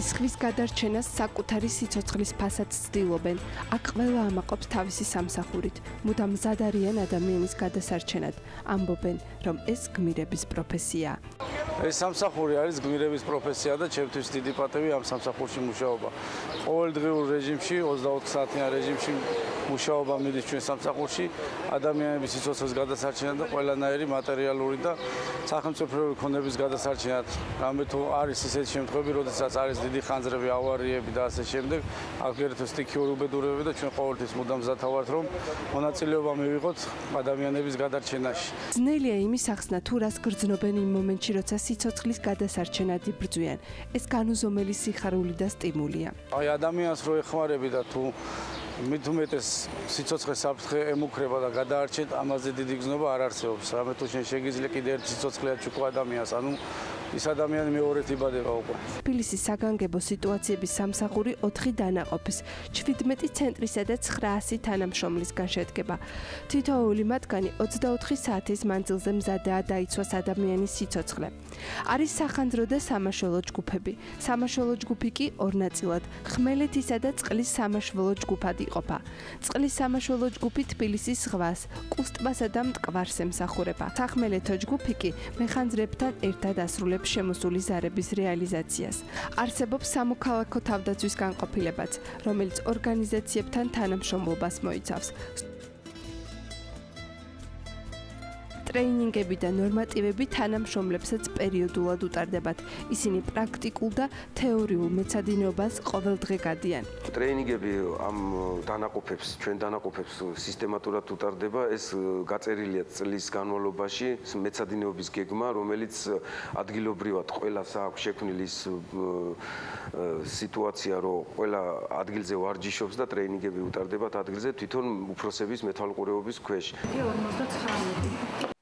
სისხლის გადარჩენას საკუთარი სიცოცხლის ფასაც ცდილობენ. აქ ყველა ამაყობს თავისი სამსახურით. მუდამ მზად არიან ადამიანის გადასარჩენად. ამბობენ, რომ ეს გმირების პროფესია. ეს სამსახური არის გმირების პროფესია და ჩემთვის დიდი პატივი ამ სამსახურში მუშაობა. ყოველდღიურ რეჟიმში, 24 საათიან რეჟიმში მუშაობა მიდის ჩვენ სამსახურში, ადამიანების სიცოცხლის გადასარჩენად და ყველანაირი მატერიალური და სახელმწიფოებრივი ქონების გადასარჩენად. რამე თუ არის ისეთი შემთხვევები, როდესაც არის დიდი ხანძრები, ავარიები და ასე შემდეგ, აგრეთვე სტიქიური უბედურებები და ჩვენ ყოველთვის მუდამ მზად ვართ, რომ მონაწილეობა მივიღოთ ადამიანების გადარჩენაში. ძნელია იმის ახსნა, თუ რას გრძნობენ იმ მომენტში, როცა სიცოცხლის გადასარჩენად იბრძვიან. ეს განუზომელი სიხარული და სტიმულია. აი ადამიანს რო ეხმარები და თუ მით უმეტეს სიცოცხლის საფრთხე ემუქრება და გადაარჩეთ, ამაზე დიდი გზნობა არ არსებობს. რამე თუ შენ შეგიძლია კიდე ერთ სიცოცხლეა ჩუქვა ადამიანს, ანუ ის ადამიანი მეორედ იბადება უკვე. თბილისის საგანგებო სიტუაციების სამსახური 4 დანაყოფის, 17 ცენტრისა და 900 თანამშრომლისგან შედგება. თითოეული მათგანი 24 საათის მანძილზე მზადაა დაიცვას ადამიანის სიცოცხლე. არის სახანძრო და სამაშველო ჯგუფები. სამაშველო ჯგუფი კი ორ ნაწილად, ხმელეთისა და წყლის სამაშველო ჯგუფად იყოფა. წყლის სამაშველო ჯგუფი თბილისის ზღვას, კუსტბასა და მტკვარს ემსახურება. სახმელეთო ჯგუფი კი მეხანძრებთან ერთად ასრულებს შემოსული ზარების რეალიზაციას. არსებობს სამოქალაქო თავდაცვის განყოფილებაც, რომელიც ორგანიზაციებთან თანამშრომლობას მოიცავს. ტრეინინგები და ნორმატივები თანამშრომლებსაც პერიოდულად უტარდებათ. ისინი პრაქტიკულ და თეორიულ მეცადინეობას ყოველდღე გადიან. ტრეინინგები ამ დანაყოფებს, ჩვენ დანაყოფებს სისტემატურად უტარდება. ეს გაწერილია წლის განმავლობაში მეცადინეობის გეგმა, რომელიც ადგილობრივად ყველას აქვს შექმნილი სიტუაცია, რომ ყველა ადგილზე ვარჯიშობს და ტრეინინგები უტარდებათ ადგილზე თვითონ უფროსების მეთვალყურეობის ქვეშ. 49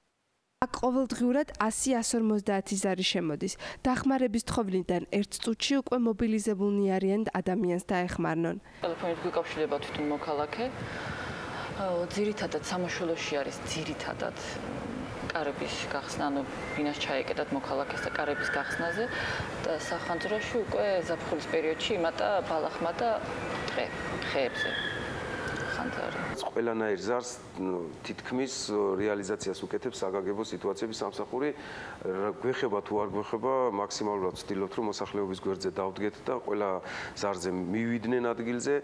აქ ყოველდღიურად 100-150 ზარი შემოდის. დახმარების თხოვნიდან ერთ წუთში უკვე მობილიზებულნი არიან ადამიანს დაეხმარნონ. ტელეფონით გვიკავშირდება თვითონ მოქალაქე. ძირითადად სამაშველოში არის ძირითადად კარების გახსნა, ანუ ბინას ჩაეკეტათ მოქალაქეს და კარების გახსნაზე და სახანძროში უკვე ზაფხულის პერიოდში იმატა ბალახმა და ხეებზე. ყველანაირ ზარს თითქმის რეალიზაციას უკეთებს საგანგებო სიტუაციების სამსახური. გვეხება თუ არ გვეხება, მაქსიმალურად ვცდილობთ, რომ მოსახლეობის გვერდზე დავდგეთ და ყველა ზარზე მივიდნენ ადგილზე.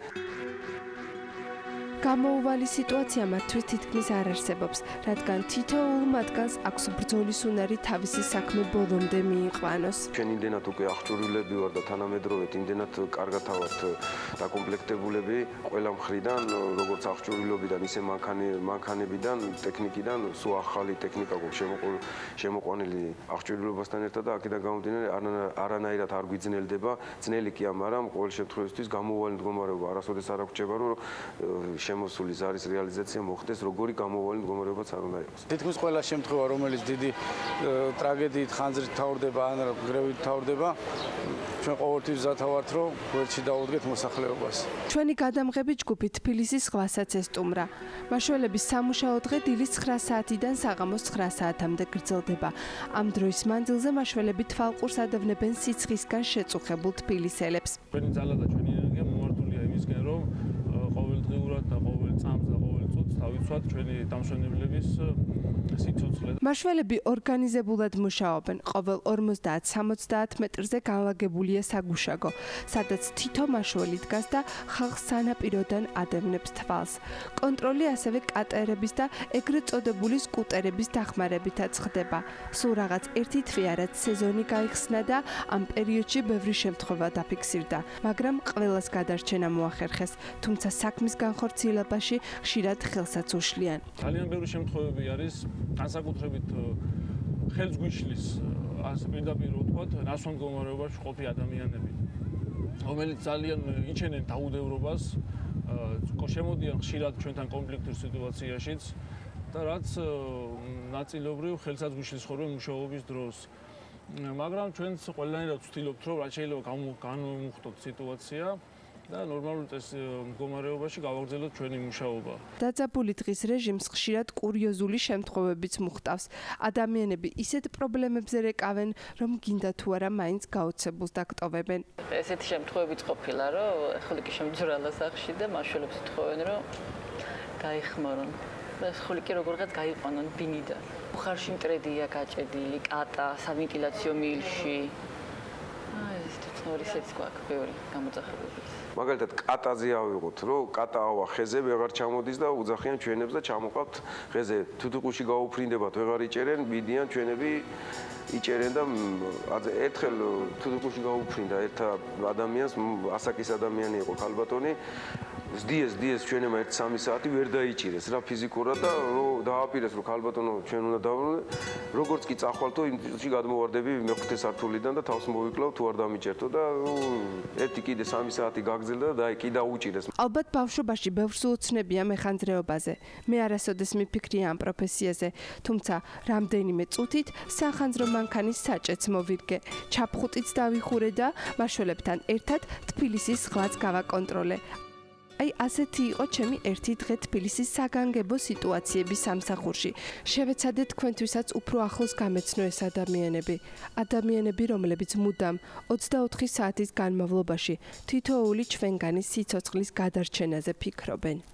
გამოუვალი სიტუაცია მათთვის თითქმის არ არსებობს, რადგან თითოეულ მათგანს აქვს ბრძოლის უნარი თავისი საქმე ბოლომდე მიიყვანოს. ჩვენ იმდენად უკვე აღჭურვილები ვარ და თანამედროვედ იმდენად კარგად ავართ დაკომპლექტებულები ყველა მხრიდან, როგორც აღჭურვილობიდან, ისე მანქანებიდან, ტექნიკიდან, სულ ახალი ტექნიკა გვაქვს შემოყვანილი აღჭურვილობასთან ერთად და აქედან გამომდინარე არანაირად არ გვიძნელდება. ძნელი კი ამ არა, ყოველ შემთხვევაში გამოუვალი მდგომარეობა არასოდეს არ აღჭება, რომ შემოსული ზარის რეალიზაცია მოხდეს, როგორი გამოუვალი მდგომარეობაც არ უნდა იყოს. თითქმის ყველა შემთხვევა, რომელიც დიდი ტრაგედიით, ხანძრით თავდება, ან გრევით თავდება, ჩვენ ყოველთვის მზად ვართ, რომ გვერდში დავუდგეთ მოსახლეობას. ჩვენი გადამღები ჯგუფი თბილისის ზღვასაც ესტუმრა. მაშველების სამუშაო დღე დილის 9 საათიდან საღამოს 9 საათამდე გრძელდება. ამ დროის მანძილზე მაშველები თვალყურს ადევნებენ სიცხისგან შეწუხებულ თბილისელებს. ჩვენი ძალა და ჩვენი ენერგია მომართულია იმისკენ, რომ ყოველდღიურად და ყოველ წამს და ყოველ წუთს დავიცვათ ჩვენი დამშვენებლების სიცოცხლე. მაშველები ორგანიზებულად მუშაობენ. ყოველ 50-70 მეტრზე განლაგებულია საგუშაგო, სადაც თითო მაშველი დგას და ხალხს სანაპიროდან ადევნებს თვალს. კონტროლი ასევე კატერების და ეგრეთ წოდებული სკუტერების დახმარებითაც ხდება. სულ რაღაც ერთი თვე რაც სეზონი გაიხსნა და ამ პერიოდში ბევრი შემთხვევა დაფიქსირდა, მაგრამ ყველას გადარჩენა მოახერხეს, თუმცა საქმის განხორციელებაში ხშირად ხელსაც უშლიან. ძალიან ბევრი შემთხვევები არის, განსაკუთრებით ხელს გვიშლის, ასე პირდაპირ ვთქვათ, ნასვან მდგომარეობაში ყოფი ადამიანები, რომელიც ძალიან იჩენენ დაუდევრობას, შემოდიან ხშირად ჩვენთან კონფლიქტურ სიტუაციაშიც და რაც ნაწილობრივ ხელსაც გვიშლის ხოლმე მუშაობის დროს. მაგრამ ჩვენც ყველანაირად ვცდილობთ, რომ რაც შეიძლება განვიმუხტოთ სიტუაცია და ნორმალურ მდგომარეობაში გავაგრძელოთ ჩვენი მუშაობა. დაძაბული დღის რეჟიმს ხშირად კურიოზული შემთხვევებიც მოხდავს. ადამიანები ისეთ პრობლემებზე რეკავენ, რომ გინდა თუ არა მაინც გაოცებულს დაგტოვებენ. ესეთი შემთხვევებიც ყოფილა, რომ ხულიკი შემძვრალა სახში და მაშველებს უთხოვენ, რომ გაიხმარონ. და ხულიკი როგორღაც გაიყვანონ ბინიდან. ხარში მტრედია გაჭედილი, კატა, სავენტილაციო მილში. ეს თორისეც გვაქვს ბევრი გამოძახებებიც. მაგალითად კატაზე ავიღოთ, რომ კატა ავა ხეზე ვეღარ ჩამოდის და უძახიან ჩვენებს და ჩამოყავთ ხეზე. თუთუყუში გაუფრინდებათ, ვეღარ იჭერენ, მიდიან ჩვენები იჭერენ და ერთხელ თუთუყუში გაუფრინდა ერთ ადამიანს, ასაკის ადამიანი იყო ქალბატონი. ზდიეს ჩვენებმა 1-3 საათი ვერ დაიჭირეს რა ფიზიკურად და რომ დააპირეს რომ ქალბატონო ჩვენ უნდა დავბრუნდე როგორც კი წახვალთო იმში გადმოვარდები მეხუთე სართულიდან და თავს მოვიკლავ თუ არ დამიჭერთო და ერთი კიდე 3 საათი გაგრძელდა და კი დაუჭირეს. ალბათ ბავშვობაში ბევრს უოცნებია მეხანძრეობაზე. მე არასოდეს მიფიქრია ამ პროფესიაზე, თუმცა რამდენიმე წუთით სახანძრო მანქანის საჭეც მოვირგე. ჩაფხუტიც დავიხურე და მაშველებთან ერთად თბილისის ზღვაც გავაკონტროლე. აი ასეთი იყო ჩემი ერთი დღე თბილისის საგანგებო სიტუაციების სამსახურში. შევეცადეთ თქვენთვისაც უფრო ახლოს გამეცნო ეს ადამიანები, რომლებიც მუდამ 24 საათის განმავლობაში თითოეული ჩვენგანის სიცოცხლის გადარჩენაზე ფიქრობენ.